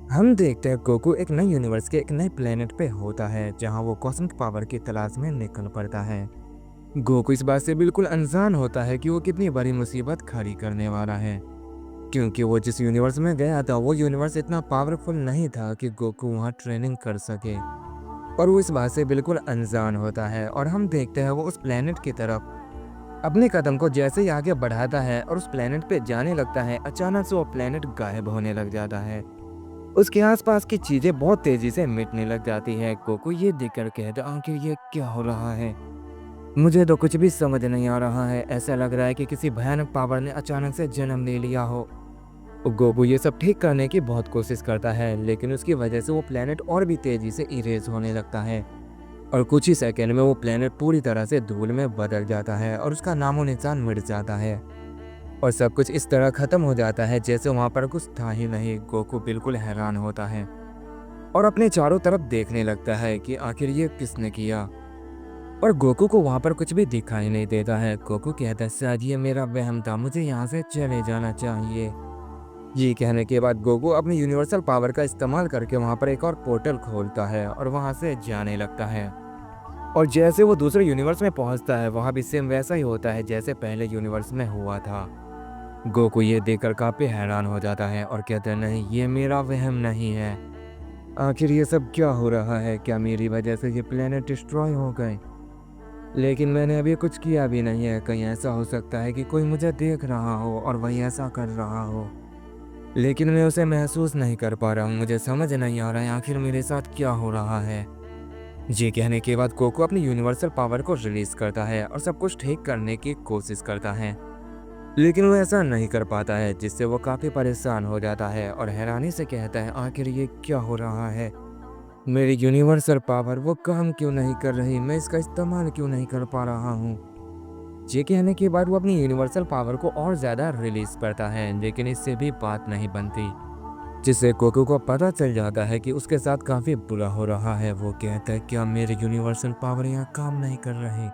हम देखते हैं गोकू एक नए यूनिवर्स के एक नए प्लेनेट पे होता है जहां वो कॉस्मिक पावर की तलाश में निकल पड़ता है। गोकू इस बात से बिल्कुल अनजान होता है कि वो कितनी बड़ी मुसीबत खड़ी करने वाला है, क्योंकि वो जिस यूनिवर्स में गया था वो यूनिवर्स इतना पावरफुल नहीं था कि गोकू वहां ट्रेनिंग कर सके। और वो इस बात से बिल्कुल अनजान होता है और हम देखते हैं वो उस प्लेनेट की तरफ अपने कदम को जैसे ही आगे बढ़ाता है और उस प्लेनेट पे जाने लगता है, अचानक से वो प्लेनेट गायब होने लग जाता है। उसके आसपास की चीजें बहुत तेजी से मिटने लग जाती है। गोकू ये देखकर कहता आखिर ये क्या हो रहा है, मुझे तो कुछ भी समझ नहीं आ रहा है। ऐसा लग रहा है कि किसी भयानक पावर ने अचानक से जन्म ले लिया हो। गोकू ये सब ठीक करने की बहुत कोशिश करता है, लेकिन उसकी वजह से वो प्लेनेट और भी तेजी से इरेज होने लगता है और कुछ ही सेकंड में वो प्लेनेट पूरी तरह से धूल में बदल जाता है और उसका नामो निशान मिट जाता है और सब कुछ इस तरह खत्म हो जाता है जैसे वहां पर कुछ था ही नहीं। गोकू बिल्कुल हैरान होता है और अपने चारों तरफ देखने लगता है कि आखिर ये किसने किया। और गोकू को वहां पर कुछ भी दिखाई नहीं देता है। गोकू कहता है शायद ये मेरा वहम था, मुझे यहाँ से चले जाना चाहिए। ये कहने के बाद गोकू अपनी यूनिवर्सल पावर का इस्तेमाल करके वहां पर एक और पोर्टल खोलता है और वहां से जाने लगता है। और जैसे वो दूसरे यूनिवर्स में पहुंचता है वहां भी सेम वैसा ही होता है जैसे पहले यूनिवर्स में हुआ था। गोकू ये देखकर काफी हैरान हो जाता है और कहता है नहीं, ये मेरा वहम नहीं है। आखिर ये सब क्या हो रहा है, क्या मेरी वजह से ये प्लेनेट डिस्ट्रॉय हो गए? लेकिन मैंने अभी कुछ किया भी नहीं है। कहीं ऐसा हो सकता है कि कोई मुझे देख रहा हो और वही ऐसा कर रहा हो, लेकिन मैं उसे महसूस नहीं कर पा रहा हूँ। मुझे समझ नहीं आ रहा है आखिर मेरे साथ क्या हो रहा है। ये कहने के बाद गोकू अपनी यूनिवर्सल पावर को रिलीज करता है और सब कुछ ठीक करने की कोशिश करता है, लेकिन वो ऐसा नहीं कर पाता है, जिससे वो काफी परेशान हो जाता है और हैरानी से कहता है आखिर ये क्या हो रहा है। मेरी यूनिवर्सल पावर वो काम क्यों नहीं कर रही, मैं इसका इस्तेमाल क्यों नहीं कर पा रहा हूँ। ये कहने के बाद वो अपनी यूनिवर्सल पावर को और ज्यादा रिलीज करता है, लेकिन इससे भी बात नहीं बनती, जिससे गोकू को पता चल जाता है कि उसके साथ काफी बुरा हो रहा है। वो कहता है क्या मेरी यूनिवर्सल पावर यहाँ काम नहीं कर रही।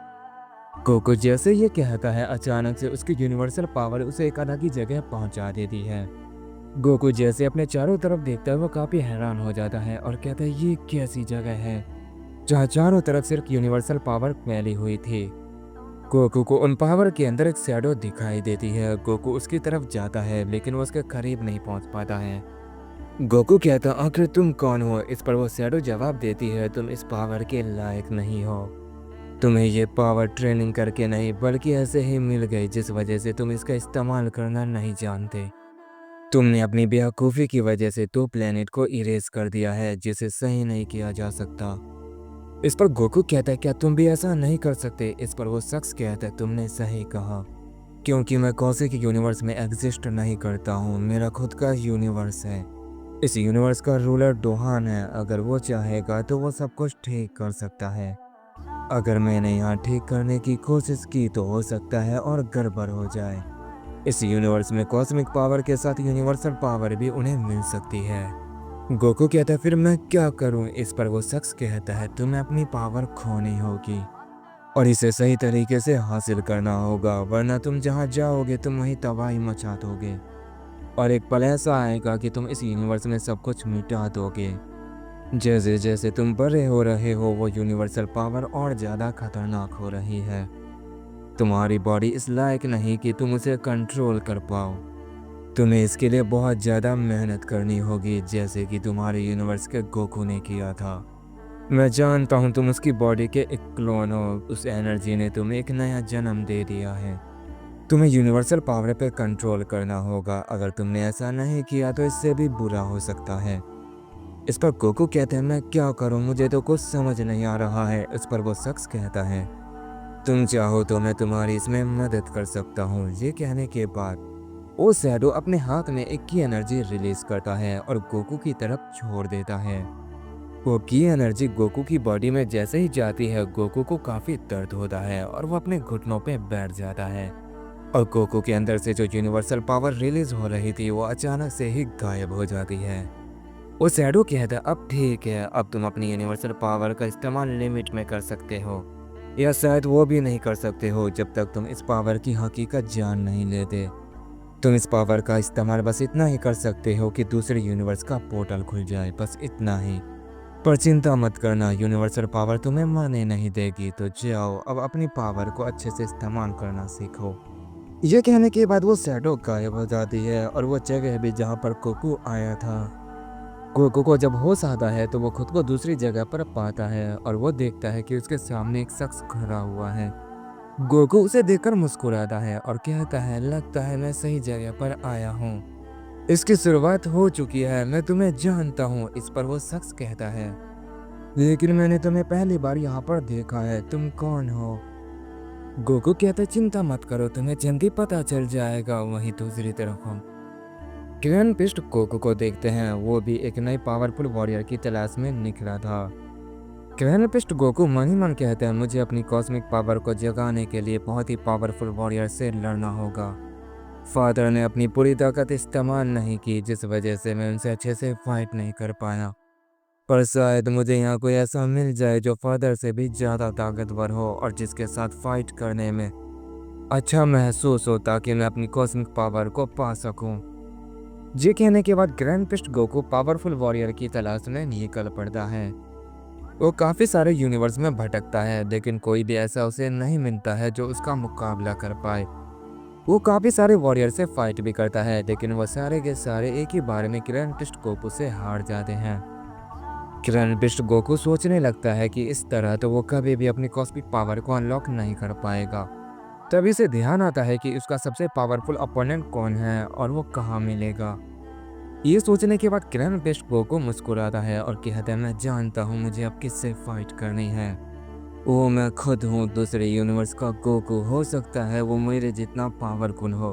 गोकू जैसे ये कहता है अचानक से उसकी यूनिवर्सल पावर उसे एक अलग ही जगह पहुंचा देती है। गोकू जैसे अपने चारों तरफ देखता है वो काफी हैरान हो जाता है और कहता है ये कैसी जगह है जहाँ चारों तरफ सिर्फ यूनिवर्सल पावर फैली हुई थी। गोकू को उन पावर के अंदर एक शैडो दिखाई देती है। गोकू उसकी तरफ जाता है लेकिन वो उसके करीब नहीं पहुंच पाता है। गोकू कहता आखिर तुम कौन हो। इस पर वो शैडो जवाब देती है तुम इस पावर के लायक नहीं हो। तुम्हें ये पावर ट्रेनिंग करके नहीं बल्कि ऐसे ही मिल गई, जिस वजह से तुम इसका इस्तेमाल करना नहीं जानते। तुमने अपनी बेवकूफ़ी की वजह से दो प्लेनेट को इरेज कर दिया है जिसे सही नहीं किया जा सकता। इस पर गोकू कहता है क्या तुम भी ऐसा नहीं कर सकते। इस पर वो शख्स कहता है तुमने सही कहा, क्योंकि मैं कौसे के यूनिवर्स में एग्जिस्ट नहीं करता हूँ, मेरा खुद का यूनिवर्स है। इस यूनिवर्स का रूलर डोहान है, अगर वो चाहेगा तो वो सब कुछ ठीक कर सकता है। अगर मैंने यहाँ ठीक करने की कोशिश की तो हो सकता है और गड़बड़ हो जाए। इस यूनिवर्स में कॉस्मिक पावर के साथ यूनिवर्सल पावर भी उन्हें मिल सकती है। गोकू कहता है फिर मैं क्या करूं। इस पर वो शख्स कहता है तुम्हें अपनी पावर खोनी होगी और इसे सही तरीके से हासिल करना होगा, वरना तुम जहां जाओगे तुम वहीं तबाही मचा दोगे और एक पल ऐसा आएगा कि तुम इस यूनिवर्स में सब कुछ मिटा दोगे। जैसे जैसे तुम बड़े हो रहे हो वो यूनिवर्सल पावर और ज़्यादा खतरनाक हो रही है। तुम्हारी बॉडी इस लायक नहीं कि तुम उसे कंट्रोल कर पाओ। तुम्हें इसके लिए बहुत ज़्यादा मेहनत करनी होगी, जैसे कि तुम्हारे यूनिवर्स के गोकू ने किया था। मैं जानता हूँ तुम उसकी बॉडी के एक क्लोन हो। उस एनर्जी ने तुम्हें एक नया जन्म दे दिया है। तुम्हें यूनिवर्सल पावर पे कंट्रोल करना होगा। अगर तुमने ऐसा नहीं किया तो इससे भी बुरा हो सकता है। इस पर गोकू कहते हैं मैं क्या करूं, मुझे तो कुछ समझ नहीं आ रहा है। इस पर वो शख्स कहता है तुम चाहो तो मैं तुम्हारी इसमें मदद कर सकता हूँ। ये कहने के बाद वो शैडो अपने हाथ में एक की एनर्जी रिलीज करता है और गोकू की तरफ छोड़ देता है। वो की एनर्जी गोकू की बॉडी में जैसे ही जाती है गोकू को काफी दर्द होता है और वो अपने घुटनों पे बैठ जाता है और गोकू के अंदर से जो यूनिवर्सल पावर रिलीज हो रही थी वो अचानक से ही गायब हो जाती है। वो शैडो कहता है अब ठीक है, अब तुम अपनी यूनिवर्सल पावर का इस्तेमाल लिमिट में कर सकते हो, या शायद वो भी नहीं कर सकते हो जब तक तुम इस पावर की हकीकत जान नहीं लेते। तुम इस पावर का इस्तेमाल बस इतना ही कर सकते हो कि दूसरे यूनिवर्स का पोर्टल खुल जाए, बस इतना ही। पर चिंता मत करना, यूनिवर्सल पावर तुम्हें मरने नहीं देगी। तो जाओ अब अपनी पावर को अच्छे से इस्तेमाल करना सीखो। ये कहने के बाद वो शैडो गायब हो जाती है और वो जगह भी जहाँ पर गोकू आया था। गोकू को जब होश आता है तो वो खुद को दूसरी जगह पर पाता है और वो देखता है कि उसके सामने एक शख्स खड़ा हुआ है। गोकू उसे देखकर मुस्कुराता है और कहता है, लगता है मैं सही जगह पर आया हूँ। इसकी शुरुआत हो चुकी है, मैं तुम्हें जानता हूँ। इस पर वो शख्स कहता है, लेकिन मैंने तुम्हें पहली बार यहाँ पर देखा है, तुम कौन हो? गोकू कहता है, चिंता मत करो, तुम्हें जल्दी पता चल जाएगा। वहीं दूसरी तरफ हम ग्रैंड पिस्ट गोकू को देखते हैं। वो भी एक नई पावरफुल वॉरियर की तलाश में निकला था। ग्रैंड पिस्ट गोकू मन ही मन कहते हैं, मुझे अपनी कॉस्मिक पावर को जगाने के लिए बहुत ही पावरफुल वॉरियर से लड़ना होगा। फादर ने अपनी पूरी ताकत इस्तेमाल नहीं की, जिस वजह से मैं उनसे अच्छे से फाइट नहीं कर पाया। पर शायद मुझे यहाँ कोई ऐसा मिल जाए जो फादर से भी ज़्यादा ताकतवर हो और जिसके साथ फाइट करने में अच्छा महसूस हो, ताकि मैं अपनी कॉस्मिक पावर को पा सकूं। ये कहने के बाद ग्रैंड पिस्ट गोकू पावरफुल वॉरियर की तलाश में निकल पड़ता है। वो काफ़ी सारे यूनिवर्स में भटकता है, लेकिन कोई भी ऐसा उसे नहीं मिलता है जो उसका मुकाबला कर पाए। वो काफ़ी सारे वॉरियर से फाइट भी करता है, लेकिन वो सारे के सारे एक ही बार में ग्रैंड पिस्ट गोकू से हार जाते हैं। ग्रैंड पिस्ट गोकू सोचने लगता है कि इस तरह तो वो कभी भी अपनी कॉस्मिक पावर को अनलॉक नहीं कर पाएगा। तभी से ध्यान आता है कि उसका सबसे पावरफुल अपोनेंट कौन है और वो कहाँ मिलेगा। ये सोचने के बाद ग्रैंड पिस्ट गोकू मुस्कुराता है और कहता है, मैं जानता हूँ मुझे अब किससे फाइट करनी है। वो मैं खुद हूँ, दूसरे यूनिवर्स का गोकू। हो सकता है वो मेरे जितना पावरफुल हो,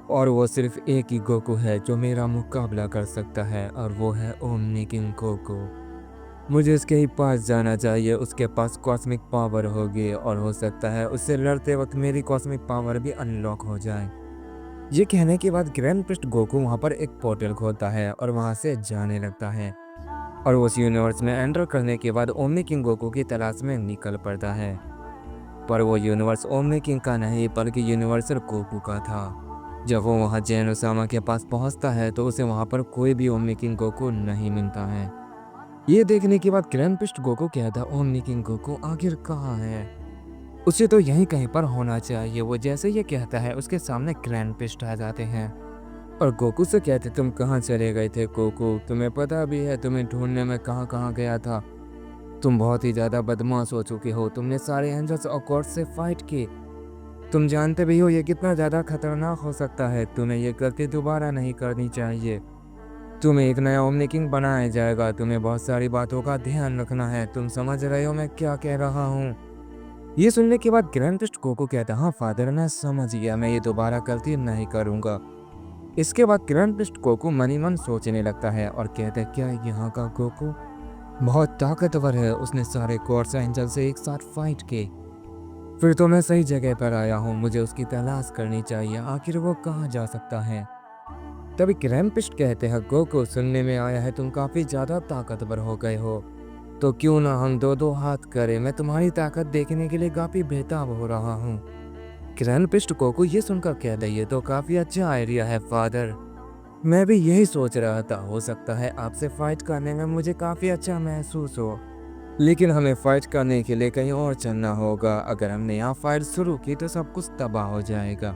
और वो सिर्फ एक ही गोकू है जो मेरा मुकाबला कर सकता है, और वो है ओमनी किंग गोकू। मुझे उसके ही पास जाना चाहिए, उसके पास कॉस्मिक पावर होगी और हो सकता है उससे लड़ते वक्त मेरी कॉस्मिक पावर भी अनलॉक हो जाए। ये कहने के बाद ग्रैंड पिस्ट गोकू वहाँ पर एक पोर्टल खोलता है और वहाँ से जाने लगता है, और उस यूनिवर्स में एंटर करने के बाद ओमनी किंग गोकू की तलाश में निकल पड़ता है। पर वो यूनिवर्स ओमनी किंग का नहीं बल्कि यूनिवर्सल गोकू का था। जब वो वहाँ जैन ओसामा के पास पहुँचता है तो उसे वहाँ पर कोई भी ओमनी किंग गोकू नहीं मिलता है। ये देखने के बाद ग्रैंड पिस्ट गोकू कहता, ओमनी किंग गोकू आखिर कहाँ है? उसे तो यहीं कहीं पर होना चाहिए। वो जैसे ये कहता है उसके सामने ग्रैंड पिस्ट आ जाते हैं और गोकू से कहते, तुम कहाँ चले गए थे गोकू? तुम्हें पता भी है तुम्हें ढूंढने में कहाँ कहाँ गया था। तुम बहुत ही ज़्यादा बदमाश हो चुके हो, तुमने सारे एंजल्स और गॉड्स से फाइट की। तुम जानते भी हो ये कितना ज़्यादा खतरनाक हो सकता है, तुम्हें ये गलती दोबारा नहीं करनी चाहिए। तुम्हें एक नया ओमनी किंग बनाया जाएगा, तुम्हें बहुत सारी बातों का ध्यान रखना है। तुम समझ रहे हो मैं क्या कह रहा हूँ? ये सुनने के बाद ग्रैंड पिस्ट गोकू कहता, हाँ फादर मैं समझ गया, मैं ये दोबारा गलती नहीं करूँगा। इसके बाद ग्रैंड पिस्ट गोकू मन ही मन सोचने लगता है और कहता है, क्या यहाँ का गोकू बहुत ताकतवर है? उसने सारे गॉड्स एंजल से एक साथ फाइट की। फिर तो मैं सही जगह पर आया हूँ, मुझे उसकी तलाश करनी चाहिए, आखिर वो कहाँ जा सकता है। तभी ग्रैंड पिस्ट कहते हैं, गोकू सुनने में आया है तुम काफ़ी ज़्यादा ताकतवर हो गए हो, तो क्यों ना हम दो दो हाथ करें, मैं तुम्हारी ताकत देखने के लिए काफ़ी बेताब हो रहा हूँ। ग्रैंड पिस्ट गोकू ये सुनकर कहता है, ये तो काफ़ी अच्छा आइडिया है फादर, मैं भी यही सोच रहा था। हो सकता है आपसे फाइट करने में मुझे काफ़ी अच्छा महसूस हो, लेकिन हमें फाइट करने के लिए कहीं और चलना होगा। अगर हमने यहाँ फाइट शुरू की तो सब कुछ तबाह हो जाएगा।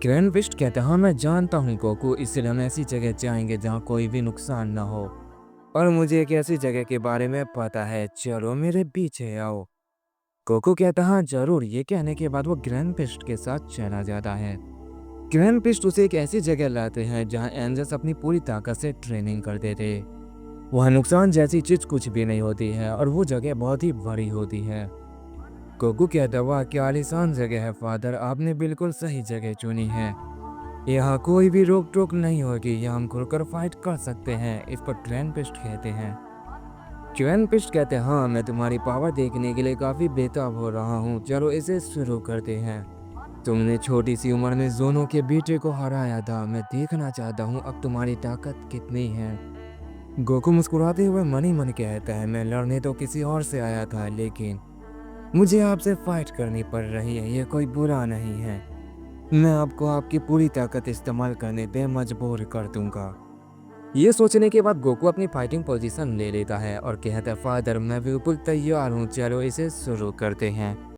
ग्रैंड पिस्ट कहता है, हाँ मैं जानता हूँ गोकू, इसलिए हम ऐसी जगह जाएंगे जहाँ कोई भी नुकसान ना हो, और मुझे एक ऐसी जगह के बारे में पता है, चलो मेरे पीछे आओ। गोकू कहता, हाँ जरूर। ये कहने के बाद वो ग्रैंड पिस्ट के साथ चला जाता है। ग्रैंड पिस्ट उसे एक ऐसी जगह लाते हैं जहाँ एंजल्स अपनी पूरी ताकत से ट्रेनिंग करते थे। वहाँ नुकसान जैसी चीज कुछ भी नहीं होती है और वो जगह बहुत ही बड़ी होती है। गोकू कहता, वाह क्या आलीशान जगह है फादर, आपने बिल्कुल सही जगह चुनी है। यहाँ कोई भी रोक टोक नहीं होगी, यहाँ हम खुलकर फाइट कर सकते हैं। इस पर ग्रैंड पिस्ट कहते हैं। ग्रैंड पिस्ट कहते हैं, हाँ मैं तुम्हारी पावर देखने के लिए काफ़ी बेताब हो रहा हूँ, चलो इसे शुरू करते हैं। तुमने छोटी सी उम्र में जोनो के बेटे को हराया था, मैं देखना चाहता हूँ अब तुम्हारी ताकत कितनी है। गोकू मुस्कुराते हुए मन ही मन कहता है, मैं लड़ने तो किसी और से आया था, लेकिन मुझे आपसे फाइट करनी पड़ रही है, ये कोई बुरा नहीं है। मैं आपको आपकी पूरी ताकत इस्तेमाल करने पे मजबूर कर दूंगा। ये सोचने के बाद गोकू अपनी फाइटिंग पोजीशन ले लेता है और कहता है, फादर मैं बिल्कुल तैयार हूँ, चलो इसे शुरू करते हैं।